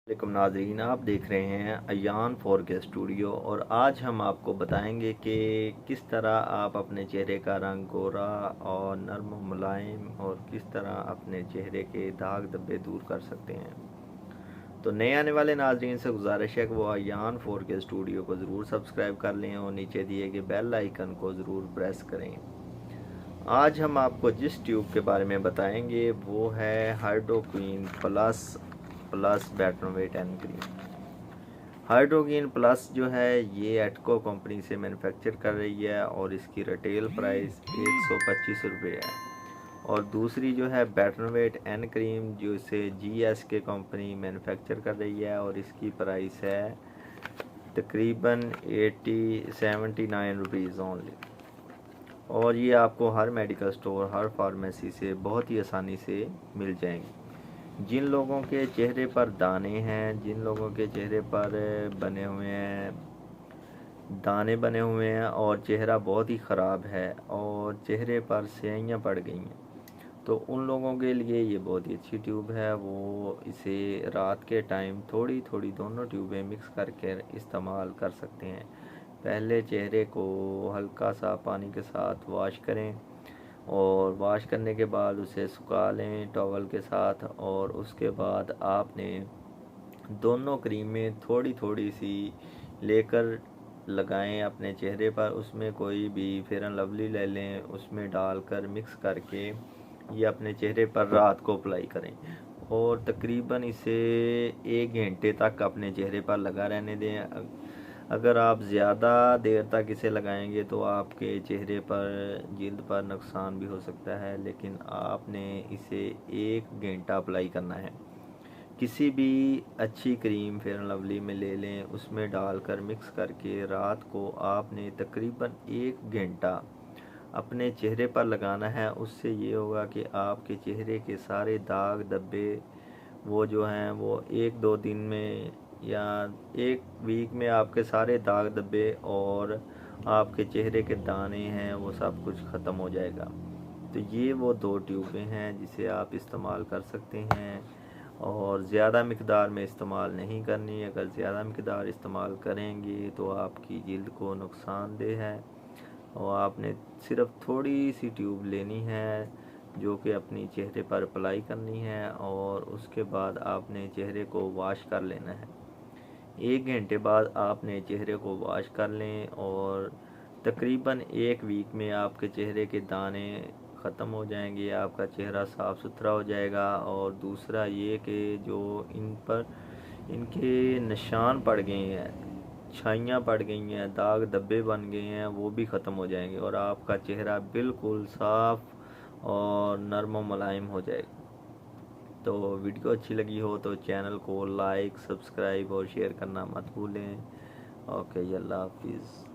वालेकुम नाज़रीन, आप देख रहे हैं अयान 4K स्टूडियो। और आज हम आपको बताएंगे कि किस तरह आप अपने चेहरे का रंग गोरा और नर्म व मुलायम और किस तरह अपने चेहरे के दाग धब्बे दूर कर सकते हैं। तो नए आने वाले नाज़रीन से गुजारिश है कि वो अयान 4K स्टूडियो को ज़रूर सब्सक्राइब कर लें और नीचे दिए गए बेल आइकन को ज़रूर प्रेस करें। आज हम आपको जिस ट्यूब के बारे में बताएंगे वो है Hydroquin plus Betnovate N cream. Hydroquin plus जो है ये एटको कंपनी से मैन्युफैक्चर कर रही है और इसकी रिटेल प्राइस 125 रुपये है। और दूसरी जो है बेटनोवेट एन क्रीम जो इसे GSK कंपनी मैन्युफैक्चर कर रही है और इसकी प्राइस है तकरीबन 79 रुपीज़ ओनली। और ये आपको हर मेडिकल स्टोर, हर फार्मेसी से बहुत ही आसानी से मिल जाएंगी। जिन लोगों के चेहरे पर दाने हैं, जिन लोगों के चेहरे पर बने हुए हैं दाने बने हुए हैं और चेहरा बहुत ही ख़राब है और चेहरे पर स्याहियाँ पड़ गई हैं, तो उन लोगों के लिए ये बहुत ही अच्छी ट्यूब है। वो इसे रात के टाइम थोड़ी थोड़ी दोनों ट्यूबें मिक्स करके इस्तेमाल कर सकते हैं। पहले चेहरे को हल्का सा पानी के साथ वॉश करें और वॉश करने के बाद उसे सुखा लें टॉवल के साथ। और उसके बाद आपने दोनों क्रीमें थोड़ी थोड़ी सी लेकर लगाएं अपने चेहरे पर। उसमें कोई भी फेयर एंड लवली ले लें, उसमें डालकर मिक्स करके ये अपने चेहरे पर रात को अप्लाई करें और तकरीबन इसे 1 घंटे तक अपने चेहरे पर लगा रहने दें। अगर आप ज़्यादा देर तक इसे लगाएंगे तो आपके चेहरे पर, जिल्द पर नुकसान भी हो सकता है, लेकिन आपने इसे 1 घंटा अप्लाई करना है। किसी भी अच्छी क्रीम फेयर एंड लवली में ले लें, उसमें डालकर मिक्स करके रात को आपने तकरीबन 1 घंटा अपने चेहरे पर लगाना है। उससे ये होगा कि आपके चेहरे के सारे दाग धब्बे वो जो हैं वो 1-2 दिन में या 1 वीक में आपके सारे दाग धब्बे और आपके चेहरे के दाने हैं वो सब कुछ ख़त्म हो जाएगा। तो ये वो 2 ट्यूबें हैं जिसे आप इस्तेमाल कर सकते हैं और ज़्यादा मिकदार में इस्तेमाल नहीं करनी। अगर ज़्यादा मिकदार इस्तेमाल करेंगे तो आपकी जिल्द को नुकसानदेह है। और आपने सिर्फ थोड़ी सी ट्यूब लेनी है जो कि अपनी चेहरे पर अप्लाई करनी है और उसके बाद आपने चेहरे को वॉश कर लेना है। 1 घंटे बाद आपने चेहरे को वॉश कर लें और तकरीबन 1 वीक में आपके चेहरे के दाने ख़त्म हो जाएंगे, आपका चेहरा साफ़ सुथरा हो जाएगा। और दूसरा ये कि जो इन पर इनके निशान पड़ गए हैं, छाइयाँ पड़ गई हैं, दाग धब्बे बन गए हैं, वो भी ख़त्म हो जाएंगे और आपका चेहरा बिल्कुल साफ़ और नर्म व मुलायम हो जाएगा। तो वीडियो अच्छी लगी हो तो चैनल को लाइक, सब्सक्राइब और शेयर करना मत भूलें। ओके, अल्लाह हाफिज़।